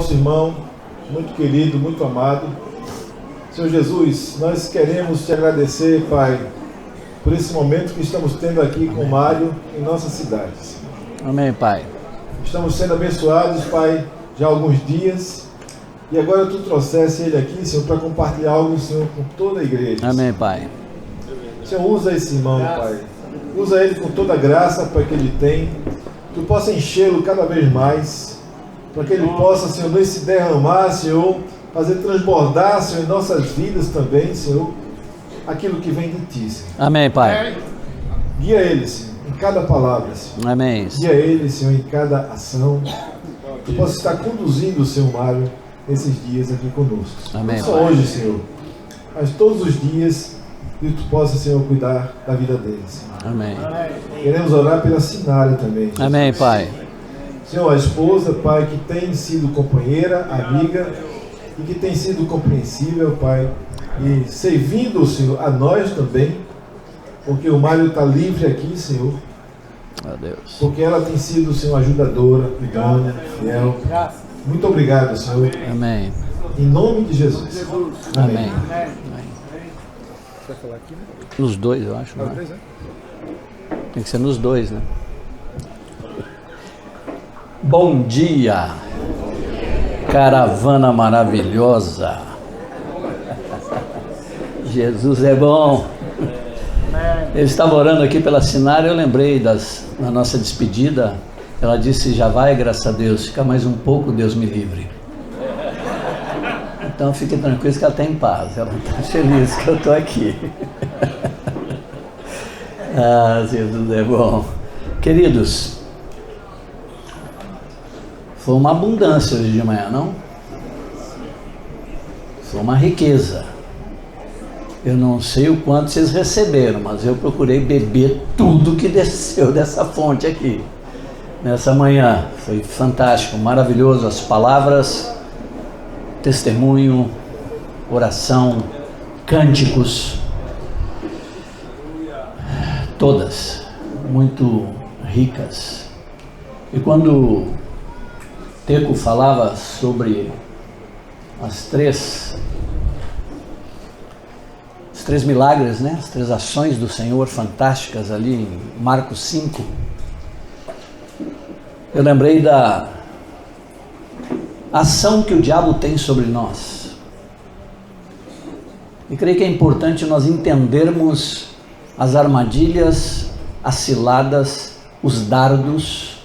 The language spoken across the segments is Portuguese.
nosso irmão, muito querido, muito amado. Senhor Jesus, nós queremos te agradecer, Pai, por esse momento que estamos tendo aqui com o Mário em nossa cidade. Amém, Pai. Estamos sendo abençoados, Pai, já há alguns dias. E agora Tu trouxesse ele aqui, Senhor, para compartilhar algo, Senhor, com toda a igreja. Amém, Pai. Senhor, usa esse irmão, Pai. Usa ele com toda a graça, Pai, que ele tem. Tu possa enchê-lo cada vez mais, para que ele possa, Senhor, não se derramar, Senhor, fazer transbordar, Senhor, em nossas vidas também, Senhor, aquilo que vem de Ti, Senhor. Amém, Pai. Guia ele, Senhor, em cada palavra, Senhor. Amém. Guia ele, Senhor, em cada ação. Tu possa estar conduzindo o Senhor Mário nesses dias aqui conosco. Amém, Não só Pai. hoje, Senhor, mas todos os dias, que Tu possa, Senhor, cuidar da vida dele, Senhor. Amém. Queremos orar pela Sinária também, Jesus. Amém, Pai. Senhor, a esposa, Pai, que tem sido companheira, amiga e que tem sido compreensível, Pai, e servindo, Senhor, a nós também, porque o Mário está livre aqui, Senhor, Meu Deus. porque ela tem sido, Senhor, ajudadora, idônea, fiel. Muito obrigado, Senhor, Amém. em nome de Jesus. Amém. Vai falar aqui, né? Nos dois, eu acho. Né? Tem que ser nos dois, né? Bom dia, caravana maravilhosa. Jesus é bom. Eu estava orando aqui pela Sinária, eu lembrei da nossa despedida. Ela disse, já vai, graças a Deus, fica mais um pouco, Deus me livre. Então fique tranquilo que ela está em paz, ela está feliz que eu estou aqui. Ah, Jesus é bom. Queridos, foi uma abundância hoje de manhã, não? Foi uma riqueza. Eu não sei o quanto vocês receberam, mas eu procurei beber tudo que desceu dessa fonte aqui. Nessa manhã, foi fantástico, maravilhoso, as palavras, testemunho, oração, cânticos, todas muito ricas. E quando Teco falava sobre os três milagres, né? As três ações do Senhor fantásticas ali em Marcos 5, eu lembrei da ação que o diabo tem sobre nós. E creio que é importante nós entendermos as armadilhas, as ciladas, os dardos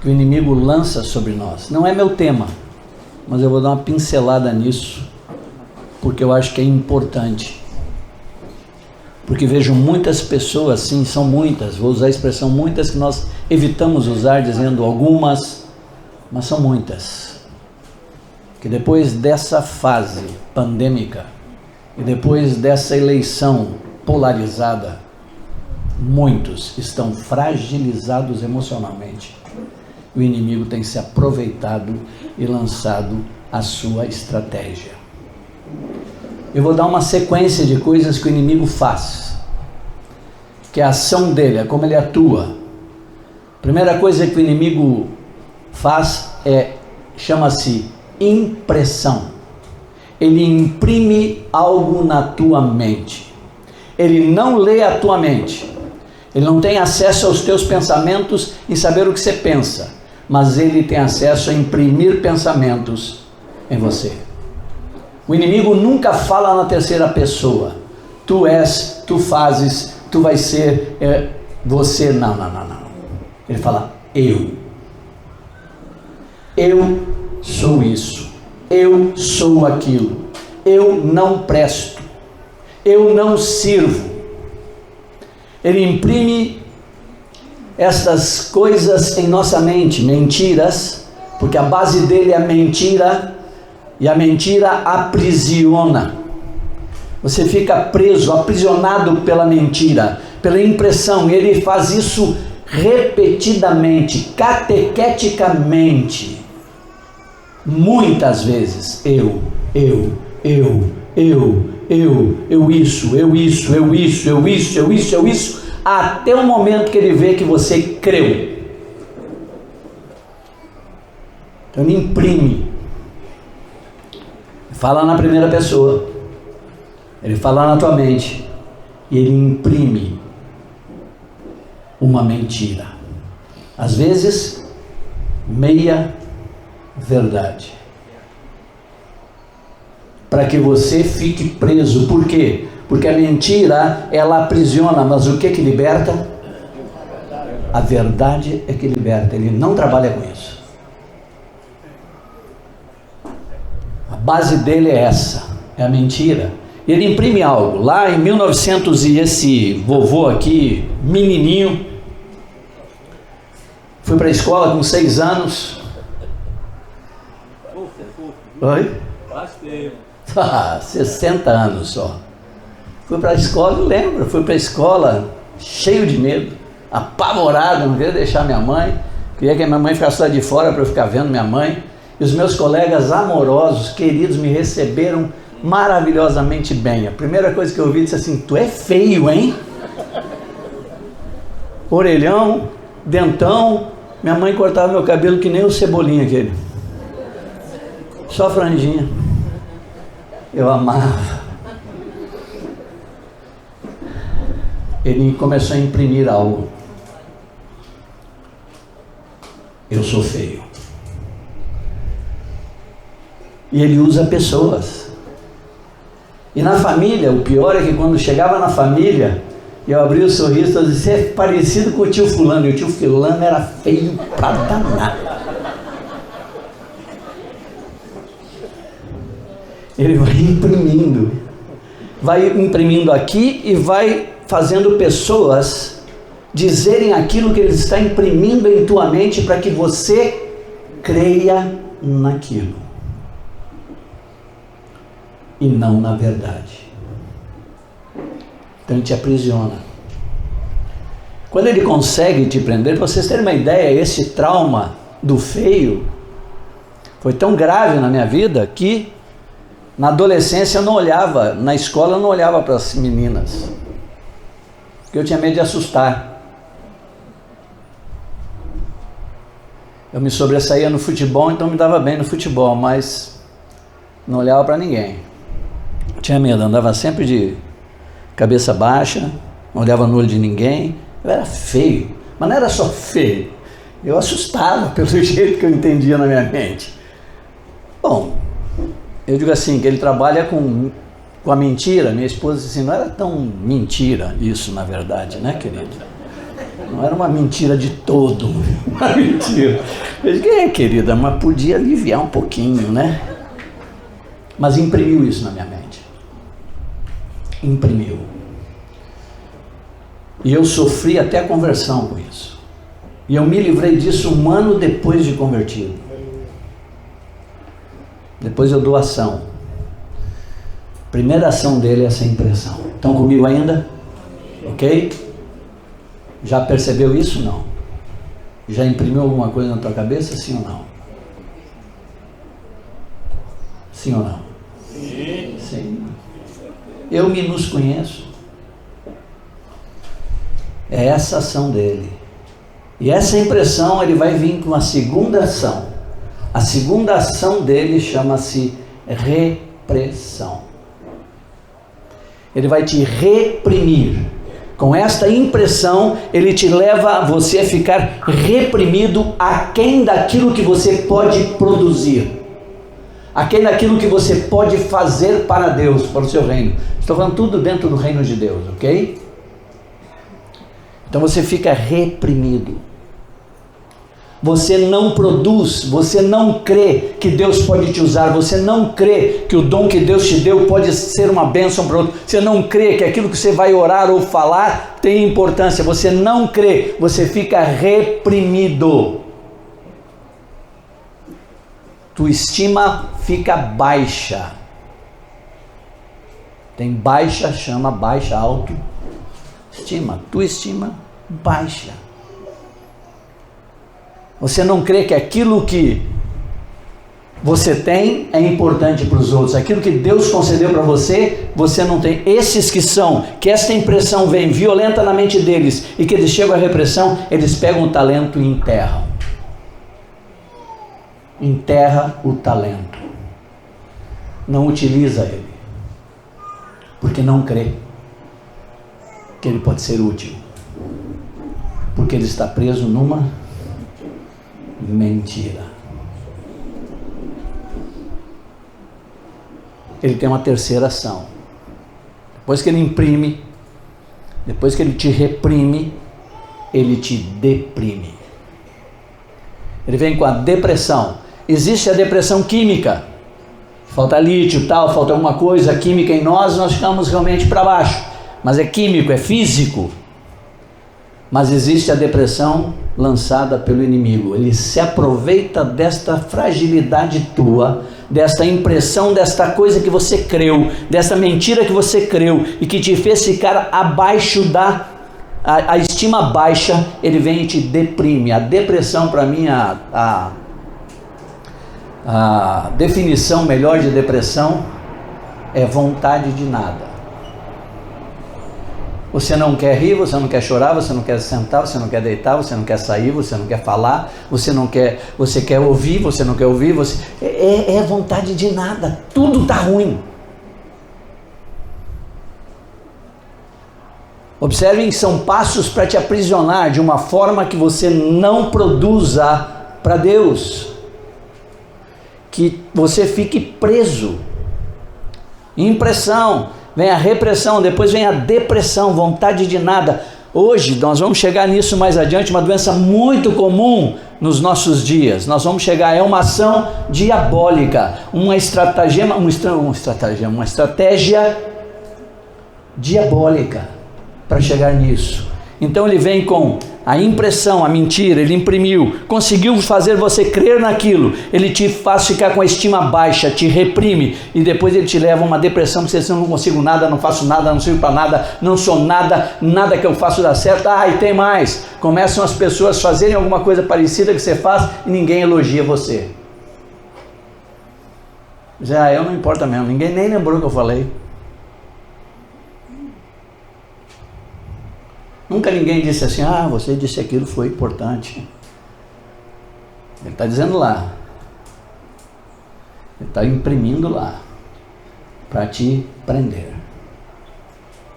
que o inimigo lança sobre nós. Não é meu tema, mas eu vou dar uma pincelada nisso, porque eu acho que é importante. Porque vejo muitas pessoas, sim, são muitas, vou usar a expressão muitas, que nós evitamos usar dizendo algumas, mas são muitas, que depois dessa fase pandêmica e depois dessa eleição polarizada, muitos estão fragilizados emocionalmente. O inimigo tem se aproveitado e lançado a sua estratégia. Eu vou dar uma sequência de coisas que o inimigo faz, que é a ação dele, é como ele atua. Primeira coisa que o inimigo faz chama-se impressão. Ele imprime algo na tua mente. Ele não lê a tua mente. Ele não tem acesso aos teus pensamentos e saber o que você pensa, mas ele tem acesso a imprimir pensamentos em você. O inimigo nunca fala na terceira pessoa. Tu és, tu fazes, tu vai ser, você. Não. Ele fala, eu sou isso, eu sou aquilo, eu não presto, eu não sirvo. Ele imprime estas coisas em nossa mente, mentiras, porque a base dele é a mentira, e a mentira aprisiona. Você fica preso, aprisionado pela mentira, pela impressão, e ele faz isso repetidamente, catequeticamente, muitas vezes. Eu isso, até o momento que ele vê que você creu. Então ele imprime. Fala na primeira pessoa. Ele fala na tua mente. E ele imprime uma mentira. Às vezes, meia verdade. Para que você fique preso. Por quê? Porque a mentira, ela aprisiona, mas o que liberta? A verdade é que liberta. Ele não trabalha com isso. A base dele é essa, é a mentira. Ele imprime algo. Lá em 1900 e esse vovô aqui, menininho, fui para a escola com 6 anos. Oi? Bastante. 60 anos só. Fui para a escola, eu lembro, fui para a escola cheio de medo, apavorado, não queria deixar minha mãe, queria que a minha mãe ficasse lá de fora para eu ficar vendo minha mãe. E os meus colegas amorosos, queridos, me receberam maravilhosamente bem. A primeira coisa que eu ouvi disse assim: tu é feio, hein? Orelhão, dentão. Minha mãe cortava meu cabelo que nem o Cebolinha aquele, só franjinha. Eu amava. Ele começou a imprimir algo. Eu sou feio. E ele usa pessoas. E na família, o pior é que quando chegava na família, eu abria o sorriso e dizia: você é parecido com o tio fulano. E o tio fulano era feio pra danar. Ele vai imprimindo aqui e vai fazendo pessoas dizerem aquilo que ele está imprimindo em tua mente para que você creia naquilo e não na verdade. Então ele te aprisiona. Quando ele consegue te prender, para vocês terem uma ideia, esse trauma do feio foi tão grave na minha vida que na adolescência eu não olhava, na escola eu não olhava para as meninas, porque eu tinha medo de assustar. Eu me sobressaía no futebol, então me dava bem no futebol, mas não olhava para ninguém. Eu tinha medo, andava sempre de cabeça baixa, não olhava no olho de ninguém. Eu era feio, mas não era só feio, eu assustava pelo jeito que eu entendia na minha mente. Bom, eu digo assim, que ele trabalha com a mentira. Minha esposa disse assim: não era tão mentira isso, na verdade, né, querido? Não era uma mentira de todo, uma mentira. Eu digo: querida, mas podia aliviar um pouquinho, né? Mas imprimiu isso na minha mente. Imprimiu. E eu sofri até a conversão com isso. E eu me livrei disso 1 ano depois de convertido. Depois eu dou ação. Primeira ação dele é essa impressão. Estão comigo ainda? Ok? Já percebeu isso? Não. Já imprimiu alguma coisa na tua cabeça? Sim ou não? Sim ou não? Sim. Sim. Eu me conheço. É essa ação dele. E essa impressão ele vai vir com a segunda ação. A segunda ação dele chama-se repressão. Ele vai te reprimir. Com esta impressão, ele te leva a você a ficar reprimido aquém daquilo que você pode produzir, aquém daquilo que você pode fazer para Deus, para o seu reino. Estou falando tudo dentro do reino de Deus, ok? Então você fica reprimido. Você não produz, você não crê que Deus pode te usar, você não crê que o dom que Deus te deu pode ser uma bênção para outro, você não crê que aquilo que você vai orar ou falar tem importância, você não crê, você fica reprimido. Tua estima fica baixa. Tem baixa, chama baixa, autoestima. Tua estima baixa. Você não crê que aquilo que você tem é importante para os outros. Aquilo que Deus concedeu para você, você não tem. Esses que esta impressão vem violenta na mente deles e que eles chegam à repressão, eles pegam o talento e enterram. enterra o talento, não utiliza ele, porque não crê que ele pode ser útil, porque ele está preso numa mentira. Ele tem uma terceira ação. Depois que ele imprime, depois que ele te reprime, ele te deprime. Ele vem com a depressão. Existe a depressão química. Falta lítio, tal, falta alguma coisa química em nós ficamos realmente para baixo. Mas é químico, é físico. Mas existe a depressão lançada pelo inimigo. Ele se aproveita desta fragilidade tua, desta impressão, desta coisa que você creu, desta mentira que você creu e que te fez ficar abaixo a estima baixa. Ele vem e te deprime. A depressão, para mim, a definição melhor de depressão é vontade de nada. Você não quer rir, você não quer chorar, você não quer sentar, você não quer deitar, você não quer sair, você não quer falar, você quer ouvir, você não quer ouvir, é vontade de nada, tudo está ruim. Observem, são passos para te aprisionar de uma forma que você não produza para Deus, que você fique preso. Impressão, vem a repressão, depois vem a depressão, vontade de nada. Hoje, nós vamos chegar nisso mais adiante, uma doença muito comum nos nossos dias. Nós vamos chegar, é uma ação diabólica, uma estratégia diabólica para chegar nisso. Então ele vem com a impressão, a mentira, ele imprimiu, conseguiu fazer você crer naquilo, ele te faz ficar com a estima baixa, te reprime, e depois ele te leva a uma depressão, porque você não consigo nada, não faço nada, não sirvo para nada, não sou nada, nada que eu faço dá certo. E tem mais, começam as pessoas a fazerem alguma coisa parecida que você faz e ninguém elogia você. Eu não importa mesmo, ninguém nem lembrou o que eu falei. Nunca ninguém disse assim, você disse aquilo, foi importante. Ele está dizendo lá. Ele está imprimindo lá. Para te prender.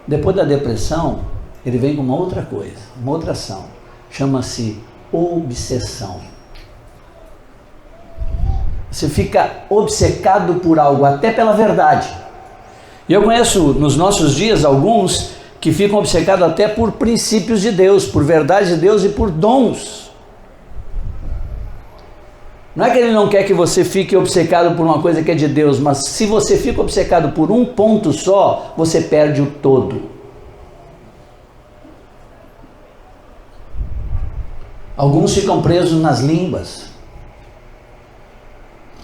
Depois da depressão, ele vem com uma outra coisa, uma outra ação. Chama-se obsessão. Você fica obcecado por algo, até pela verdade. E eu conheço nos nossos dias alguns que ficam obcecados até por princípios de Deus, por verdade de Deus e por dons. Não é que ele não quer que você fique obcecado por uma coisa que é de Deus, mas se você fica obcecado por um ponto só, você perde o todo. Alguns ficam presos nas línguas.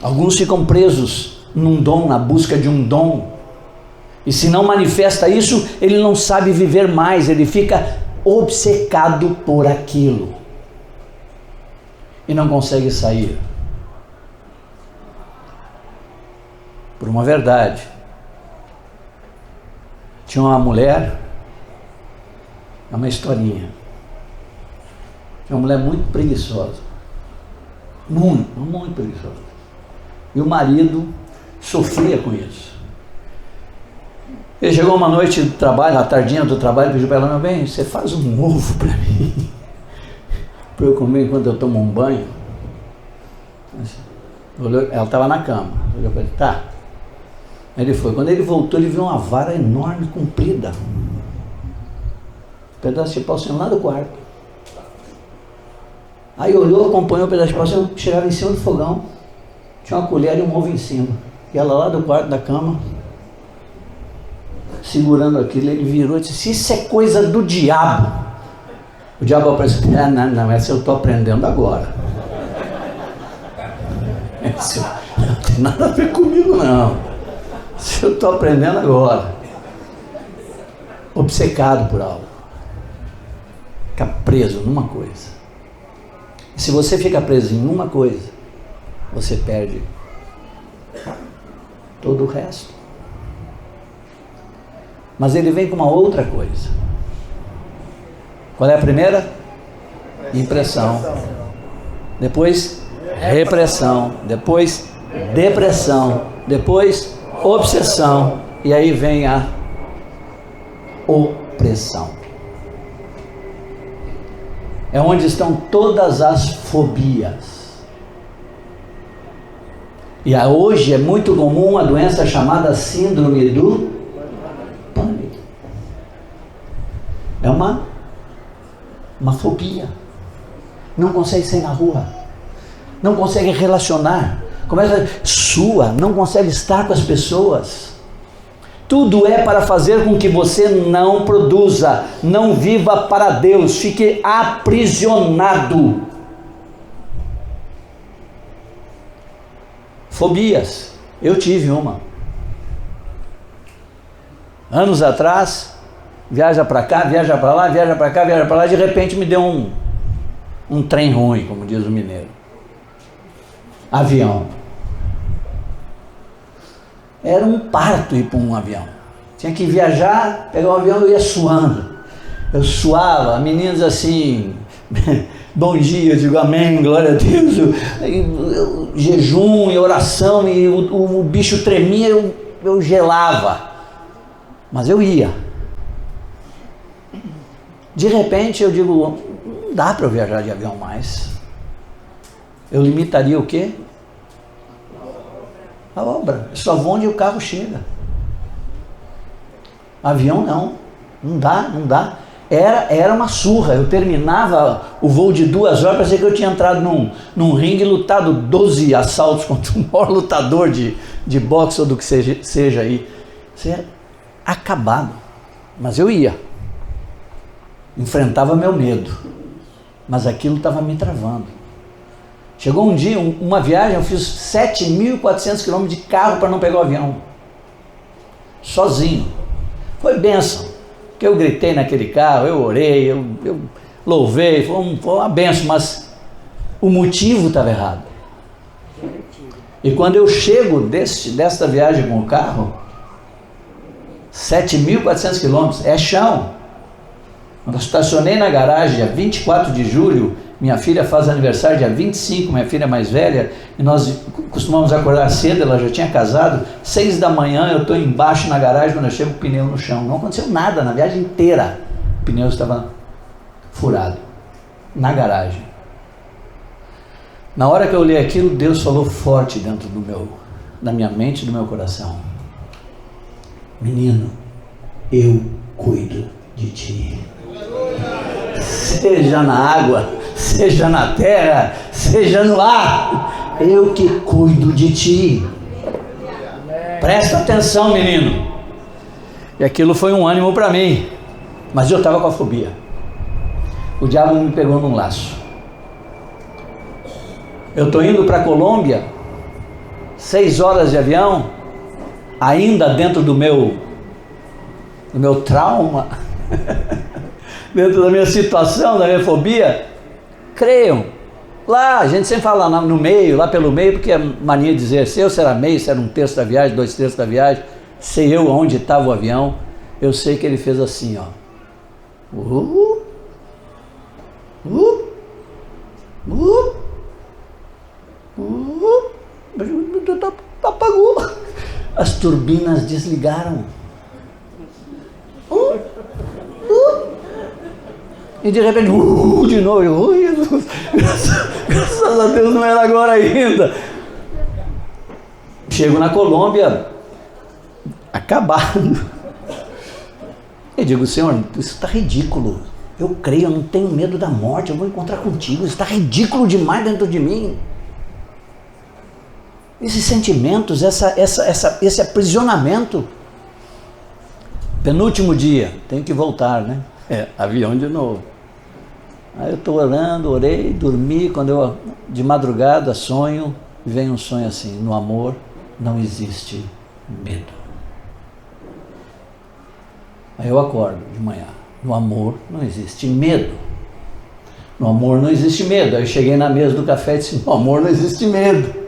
Alguns ficam presos num dom, na busca de um dom. E se não manifesta isso, ele não sabe viver mais, ele fica obcecado por aquilo. E não consegue sair. Por uma verdade. Tinha uma mulher, é uma historinha. Tinha uma mulher muito preguiçosa. Muito preguiçosa. E o marido sofria com isso. Ele chegou uma noite do trabalho, na tardinha do trabalho, pediu para ela, meu bem, você faz um ovo para mim, para eu comer enquanto eu tomo um banho. Ela estava na cama, olhou para ele, tá. Aí ele foi, quando ele voltou, ele viu uma vara enorme, comprida, um pedaço de pau saindo lá do quarto. Aí olhou, acompanhou o pedaço de pau, chegava em cima do fogão, tinha uma colher e um ovo em cima, e ela lá do quarto da cama, segurando aquilo, ele virou e disse, isso é coisa do diabo. O diabo apareceu, não, essa eu estou aprendendo agora. Essa não tem nada a ver comigo não. Isso eu estou aprendendo agora. Obcecado por algo. Fica preso numa coisa. E se você fica preso em uma coisa, você perde todo o resto. Mas ele vem com uma outra coisa. Qual é a primeira? Impressão. Depois, repressão, depois depressão, depois obsessão, e aí vem a opressão. É onde estão todas as fobias. E hoje é muito comum a doença chamada síndrome do pânico. É uma fobia. Não consegue sair na rua, não consegue relacionar, não consegue estar com as pessoas. Tudo é para fazer com que você não produza, não viva para Deus, fique aprisionado. Fobias, eu tive uma. Anos atrás, viaja para cá, viaja para lá, viaja para cá, viaja para lá, de repente me deu um trem ruim, como diz o mineiro. Avião. Era um parto ir para um avião. Tinha que viajar, pegar um avião, eu ia suando. Eu suava, meninos assim, bom dia, eu digo amém, glória a Deus. Eu jejum e oração, e o bicho tremia, eu gelava. Mas eu ia. De repente eu digo, não dá para eu viajar de avião mais. Eu limitaria o quê? A obra. Só vou onde o carro chega. Avião não dá. Era uma surra. Eu terminava o voo de 2 horas, parecia que eu tinha entrado num ringue e lutado 12 assaltos contra o maior lutador de boxe ou do que seja aí. Você era acabado. Mas eu ia. Enfrentava meu medo. Mas aquilo estava me travando. Chegou um dia, uma viagem, eu fiz 7.400 km de carro para não pegar o avião. Sozinho. Foi bênção. Porque eu gritei naquele carro, eu orei, eu louvei, foi uma bênção, mas o motivo estava errado. E quando eu chego desta viagem com o carro, 7.400 km, é chão. Quando eu estacionei na garagem, dia 24 de julho, minha filha faz aniversário dia 25, minha filha mais velha, e nós costumamos acordar cedo, ela já tinha casado, 6 da manhã eu estou embaixo na garagem, quando eu chego o pneu no chão. Não aconteceu nada, na viagem inteira o pneu estava furado, na garagem. Na hora que eu olhei aquilo, Deus falou forte dentro da minha mente e do meu coração. Menino, eu cuido de ti. Seja na água, seja na terra, seja no ar, eu que cuido de ti. Presta atenção, menino. E aquilo foi um ânimo para mim, mas eu estava com a fobia. O diabo me pegou num laço. Eu estou indo para a Colômbia, 6 horas de avião, ainda dentro do meu trauma, dentro da minha situação, da minha fobia. Creiam, lá a gente sempre fala no meio, lá pelo meio, porque é mania de dizer, se eu será meio, se era 1/3 da viagem, 2/3 da viagem, sei eu onde estava o avião. Eu sei que ele fez assim, ó. Apagou. As turbinas desligaram. E de repente, de novo, Jesus, graças a Deus não era agora ainda. Chego na Colômbia, acabado. E digo, Senhor, isso está ridículo. Eu creio, eu não tenho medo da morte, eu vou encontrar contigo. Isso está ridículo demais dentro de mim. Esses sentimentos, esse aprisionamento. Penúltimo dia, tenho que voltar, né? Avião de novo. Aí eu estou orando, orei, dormi, quando eu, de madrugada, sonho, vem um sonho assim, no amor não existe medo. Aí eu acordo de manhã, no amor não existe medo. No amor não existe medo. Aí eu cheguei na mesa do café e disse, no amor não existe medo.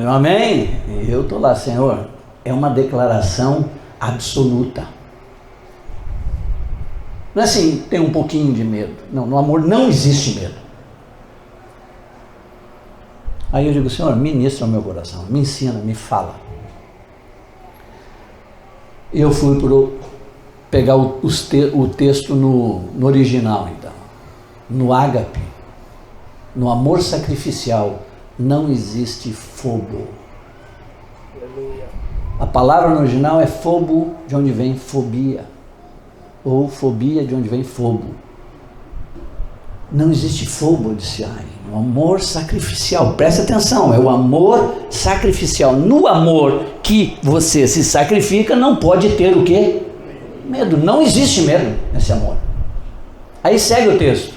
Amém? E eu estou lá, Senhor, é uma declaração absoluta. Não é assim, tem um pouquinho de medo. Não, no amor não existe medo. Aí eu digo, Senhor, ministra o meu coração, me ensina, me fala. Eu fui pegar o texto no original, então. No ágape, no amor sacrificial, não existe fobo. A palavra no original é fobo, de onde vem fobia. Ou fobia, de onde vem fobo. Não existe fobo, disse ai. O amor sacrificial, presta atenção, é o amor sacrificial. No amor que você se sacrifica, não pode ter o quê? Medo. Não existe medo nesse amor. Aí segue o texto.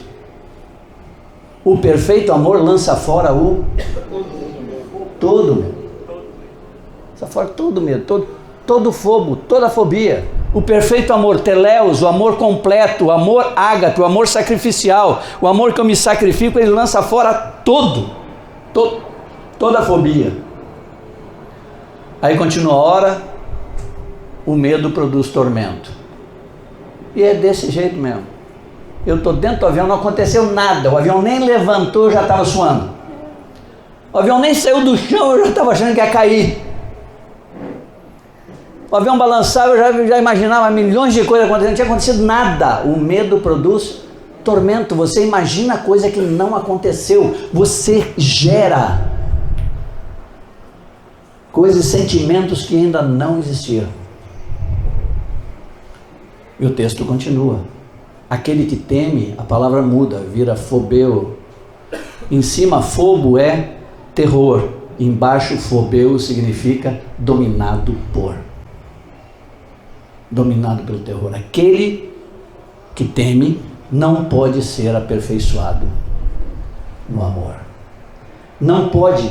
O perfeito amor lança fora o todo medo. Lança fora todo medo, todo fobo, toda fobia. O perfeito amor, teleos, o amor completo, o amor ágape, o amor sacrificial, o amor que eu me sacrifico, ele lança fora toda a fobia. Aí continua a hora, o medo produz tormento. E é desse jeito mesmo. Eu estou dentro do avião, não aconteceu nada, o avião nem levantou, eu já estava suando. O avião nem saiu do chão, eu já estava achando que ia cair. O avião balançava, eu já imaginava milhões de coisas acontecendo, não tinha acontecido nada. O medo produz tormento, você imagina coisa que não aconteceu, você gera coisas e sentimentos que ainda não existiram. E o texto continua. Aquele que teme, a palavra muda, vira fobeu. Em cima, fobo é terror, embaixo, fobeu significa dominado por. Dominado pelo terror. Aquele que teme não pode ser aperfeiçoado no amor. Não pode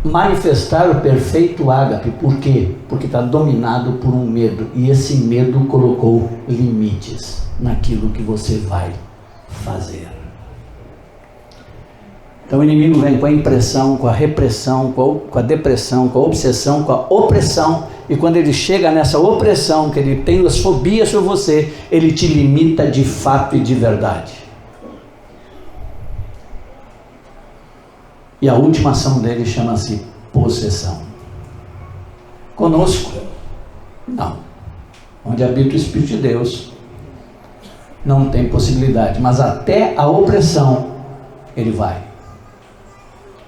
manifestar o perfeito ágape. Por quê? Porque está dominado por um medo. E esse medo colocou limites naquilo que você vai fazer. Então o inimigo vem com a impressão, com a repressão, com a depressão, com a obsessão, com a opressão. E quando ele chega nessa opressão, que ele tem as fobias sobre você, ele te limita de fato e de verdade. E a última ação dele chama-se possessão. Conosco, não. Onde habita o Espírito de Deus, não tem possibilidade. Mas até a opressão, ele vai.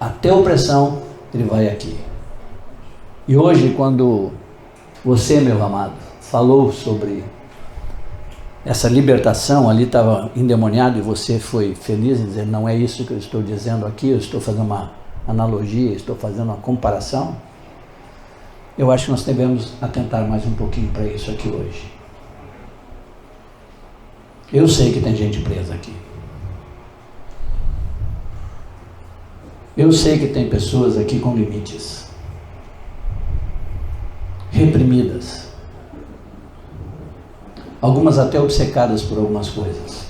Até a opressão, ele vai aqui. E hoje, quando você, meu amado, falou sobre essa libertação, ali estava endemoniado e você foi feliz em dizer, não é isso que eu estou dizendo aqui, eu estou fazendo uma analogia, estou fazendo uma comparação. Eu acho que nós devemos atentar mais um pouquinho para isso aqui hoje. Eu sei que tem gente presa aqui. Eu sei que tem pessoas aqui com limites, reprimidas, algumas até obcecadas por algumas coisas,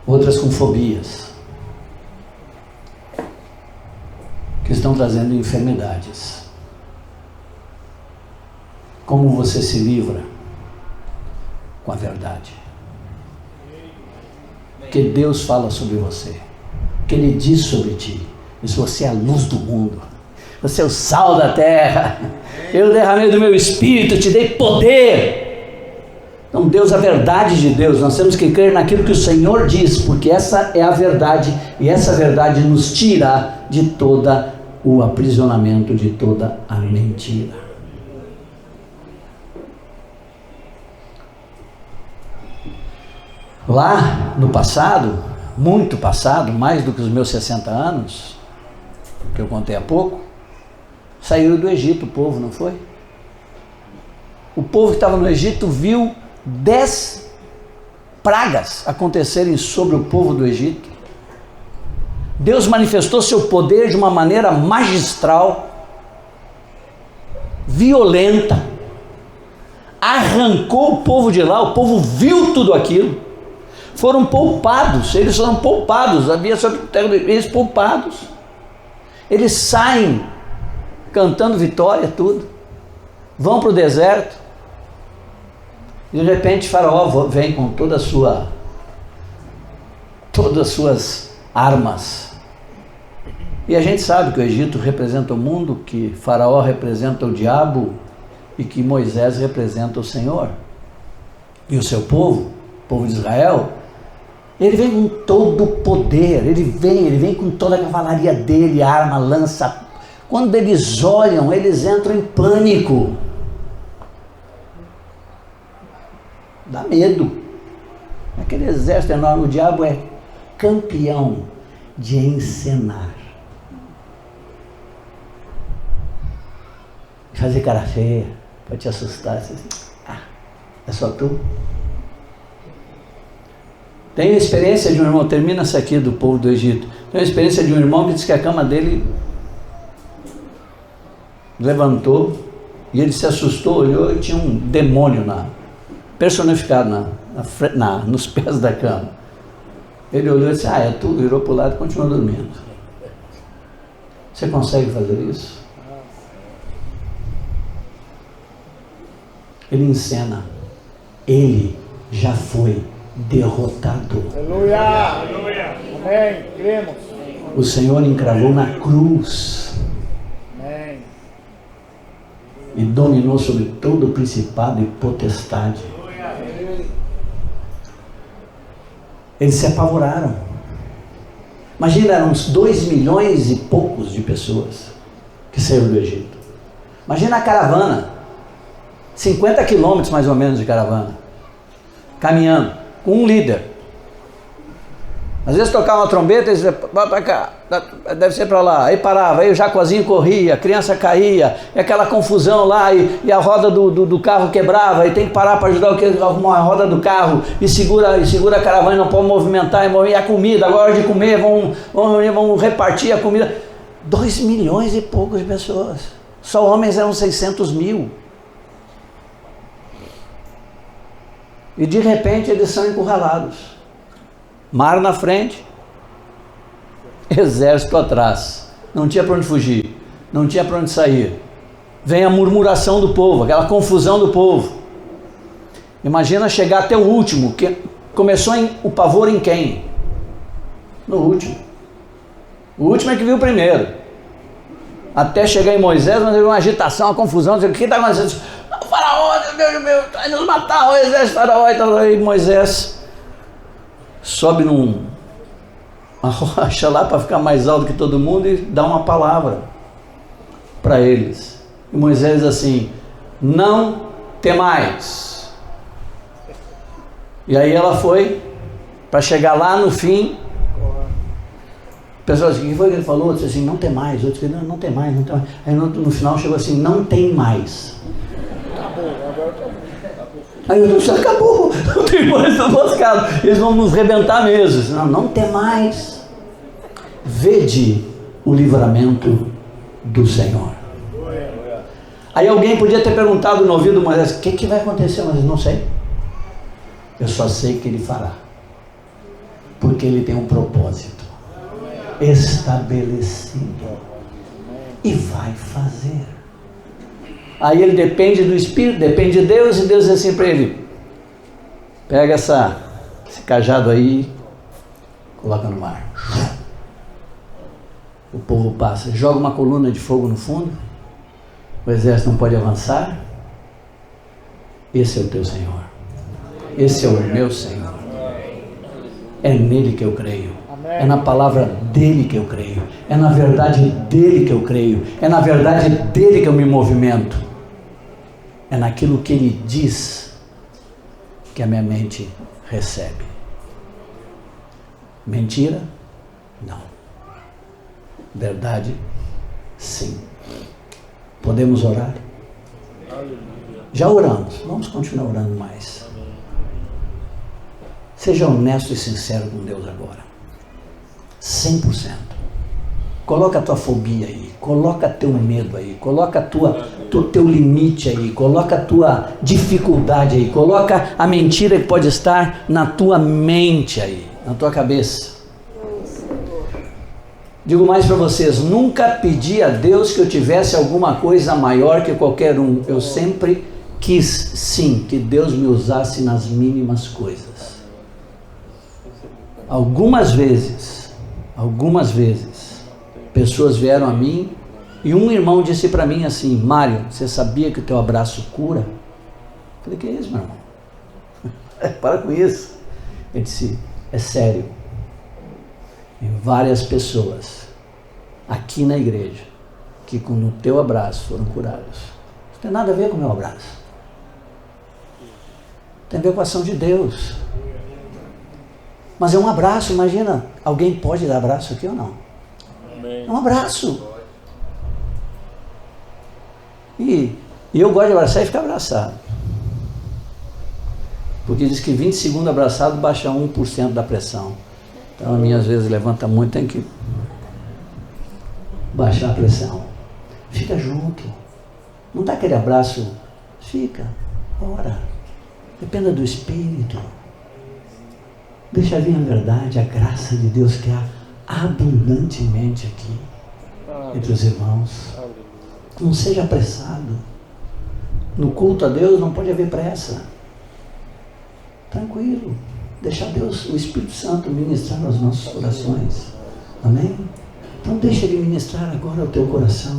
outras com fobias, que estão trazendo enfermidades. Como você se livra? Com a verdade. Que Deus fala sobre você, que Ele diz sobre ti. Diz, você é a luz do mundo, você é o sal da terra, eu derramei do meu Espírito, te dei poder. Então Deus, a verdade de Deus, nós temos que crer naquilo que o Senhor diz, porque essa é a verdade, e essa verdade nos tira de todo o aprisionamento, de toda a mentira. Lá no passado, muito passado, mais do que os meus 60 anos, que eu contei há pouco, saiu do Egito o povo, não foi? O povo que estava no Egito viu 10 pragas acontecerem sobre o povo do Egito. Deus manifestou seu poder de uma maneira magistral, violenta, arrancou o povo de lá, o povo viu tudo aquilo. Foram poupados, eles foram poupados, havia sobre eles poupados. Eles saem cantando vitória, tudo. Vão para o deserto. E de repente Faraó vem com todas as suas armas. E a gente sabe que o Egito representa o mundo, que Faraó representa o diabo e que Moisés representa o Senhor. E o seu povo, o povo de Israel, ele vem com todo o poder, ele vem com toda a cavalaria dele, arma, lança. Quando eles olham, eles entram em pânico. Dá medo. Aquele exército enorme, o diabo é campeão de encenar. Fazer cara feia, para te assustar. É só tu? Tenho a experiência de um irmão, termina essa aqui do povo do Egito. Tenho a experiência de um irmão que disse que a cama dele levantou e ele se assustou, olhou e tinha um demônio personificado nos pés da cama. Ele olhou e disse, é tu, virou para o lado e continuou dormindo. Você consegue fazer isso? Ele encena. Ele já foi derrotado. Aleluia! Aleluia! Amém! Cremos! O Senhor encravou na cruz. Amém! E dominou sobre todo o principado e potestade. Eles se apavoraram. Imagina, eram uns 2 milhões e poucos de pessoas que saíram do Egito. Imagina a caravana. 50 quilômetros mais ou menos de caravana, caminhando, com um líder. Às vezes tocava uma trombeta e dizia, vai para cá, deve ser para lá. Aí parava, aí o Jacozinho corria, a criança caía, e aquela confusão lá, e a roda do carro quebrava, e tem que parar para ajudar a arrumar a roda do carro, e segura a caravana, não pode movimentar, e a comida, agora de comer, vão repartir a comida. 2 milhões e poucos de pessoas, só homens eram 600 mil. E de repente eles são encurralados. Mar na frente, exército atrás. Não tinha para onde fugir, não tinha para onde sair. Vem a murmuração do povo, aquela confusão do povo. Imagina chegar até o último, que começou o pavor em quem? No último. O último é que viu o primeiro. Até chegar em Moisés, mas teve uma agitação, uma confusão, o que está acontecendo? O faraó, Deus meu, vai nos matar, o exército faraó. Então aí Moisés sobe uma rocha lá para ficar mais alto que todo mundo e dá uma palavra para eles. E Moisés diz assim, não temais. E aí ela foi para chegar lá no fim. Pessoal, o que foi que ele falou? Disse assim, não tem mais. Outro disse, não tem mais, não tem mais. Aí no final chegou assim, não tem mais. Aí eu disse, acabou, não tem mais, estão lascados. Eles vão nos rebentar mesmo. Não tem mais. Vede o livramento do Senhor. Aí alguém podia ter perguntado no ouvido de Moisés, o que vai acontecer? Mas não sei. Eu só sei que ele fará. Porque ele tem um propósito estabelecido e vai fazer. Aí ele depende do Espírito, depende de Deus, e Deus diz assim para ele, pega esse cajado aí, coloca no mar. O povo passa, joga uma coluna de fogo no fundo, o exército não pode avançar. Esse é o teu Senhor, esse é o meu Senhor, é nele que eu creio. É na palavra dele que eu creio, é na verdade dele que eu creio, é na verdade dele que eu me movimento, é naquilo que ele diz que a minha mente recebe. Mentira? Não. Verdade? Sim. Podemos orar? Já oramos, vamos continuar orando mais. Seja honesto e sincero com Deus agora. 100%. Coloca a tua fobia aí, coloca teu medo aí, coloca teu limite aí, coloca a tua dificuldade aí, coloca a mentira que pode estar na tua mente aí, na tua cabeça. Digo mais para vocês, nunca pedi a Deus que eu tivesse alguma coisa maior que qualquer um. Eu sempre quis, sim, que Deus me usasse nas mínimas coisas. Algumas vezes, pessoas vieram a mim e um irmão disse para mim assim: Mário, você sabia que o teu abraço cura? Eu falei: que é isso, meu irmão? Para com isso. Ele disse: é sério. E várias pessoas aqui na igreja que com o teu abraço foram curados. Não tem nada a ver com o meu abraço. Tem a ver com a ação de Deus. Mas é um abraço, imagina, alguém pode dar abraço aqui ou não? É um abraço. E eu gosto de abraçar e ficar abraçado. Porque diz que 20 segundos abraçado baixa 1% da pressão. Então a minha às vezes levanta muito, tem que baixar a pressão. Fica junto. Não dá aquele abraço. Fica, ora. Dependa do Espírito. Deixa vir a verdade, a graça de Deus que há abundantemente aqui entre os irmãos. Não seja apressado. No culto a Deus não pode haver pressa. Tranquilo. Deixa Deus, o Espírito Santo, ministrar aos nossos corações. Amém? Então deixa Ele ministrar agora o teu coração.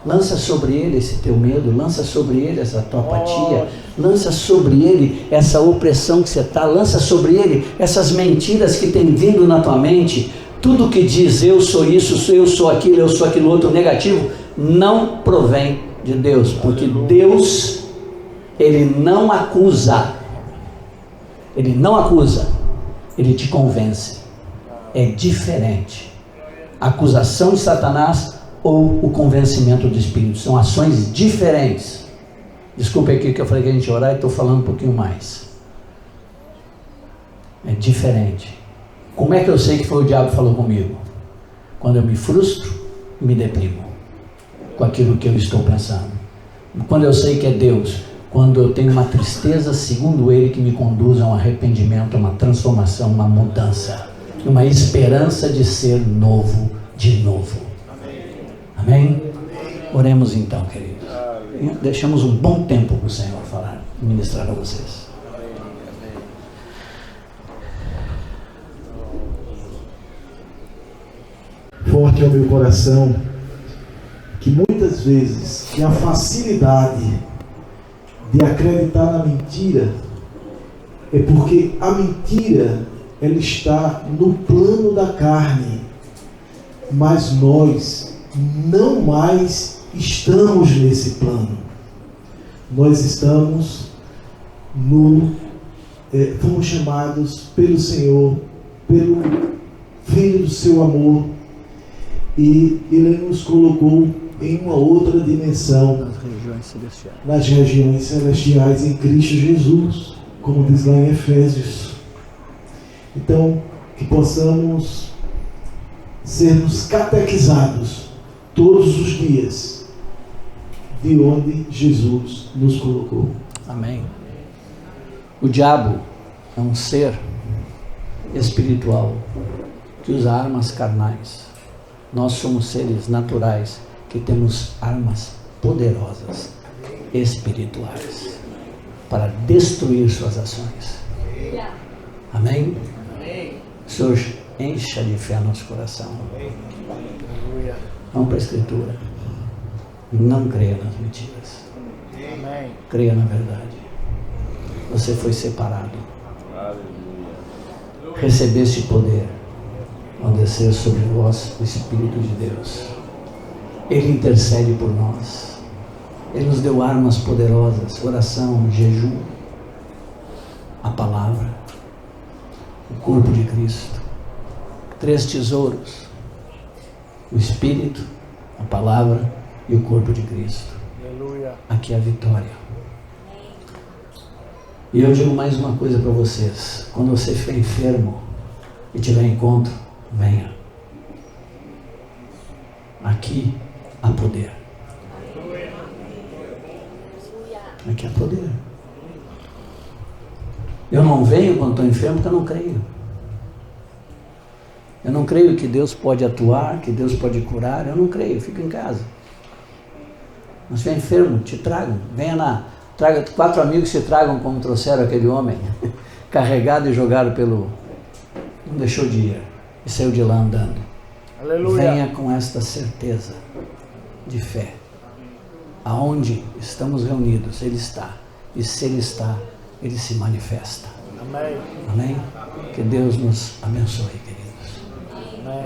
Lança sobre ele esse teu medo, lança sobre ele essa tua apatia, lança sobre ele essa opressão que você está, lança sobre ele essas mentiras que tem vindo na tua mente. Tudo que diz eu sou isso, eu sou aquilo outro negativo, não provém de Deus, porque Deus, Ele não acusa, Ele não acusa, Ele te convence. É diferente. A acusação de Satanás ou o convencimento do Espírito. São ações diferentes. Desculpe aqui que eu falei que a gente ia orar e estou falando um pouquinho mais. É diferente. Como é que eu sei que foi o diabo que falou comigo? Quando eu me frustro e me deprimo com aquilo que eu estou pensando. Quando eu sei que é Deus, quando eu tenho uma tristeza, segundo Ele, que me conduz a um arrependimento, a uma transformação, uma mudança, uma esperança de ser novo de novo. Amém? Oremos então, queridos. Deixamos um bom tempo para o Senhor falar, ministrar a vocês. Forte ao meu coração que muitas vezes que a facilidade de acreditar na mentira é porque a mentira ela está no plano da carne, mas nós não mais estamos nesse plano. Nós estamos fomos chamados pelo Senhor, pelo Filho do seu amor, e Ele nos colocou em uma outra dimensão, nas regiões celestiais em Cristo Jesus, como diz lá em Efésios. Então, que possamos sermos catequizados todos os dias de onde Jesus nos colocou. Amém. O diabo é um ser espiritual que usa armas carnais. Nós somos seres naturais que temos armas poderosas espirituais para destruir suas ações. Amém? Senhor, encha de fé nosso coração. Vamos para a Escritura. Não creia nas mentiras. Creia na verdade. Você foi separado. Recebeste poder ao descer sobre vós o Espírito de Deus. Ele intercede por nós. Ele nos deu armas poderosas: oração, jejum, a palavra, o corpo de Cristo. 3 tesouros: o Espírito, a palavra e o corpo de Cristo. Aleluia. Aqui é a vitória. E eu digo mais uma coisa para vocês: quando você estiver enfermo e tiver encontro, venha. Aqui há poder. Aqui há poder. Eu não venho quando estou enfermo porque eu não creio. Eu não creio que Deus pode atuar, que Deus pode curar. Eu não creio, fico em casa. Mas se estiver enfermo, te tragam. Traga 4 amigos que te tragam como trouxeram aquele homem, carregado e jogado pelo... Não deixou de ir. E saiu de lá andando. Aleluia. Venha com esta certeza de fé. Aonde estamos reunidos, Ele está. E se Ele está, Ele se manifesta. Amém. Amém? Que Deus nos abençoe, queridos. Amém.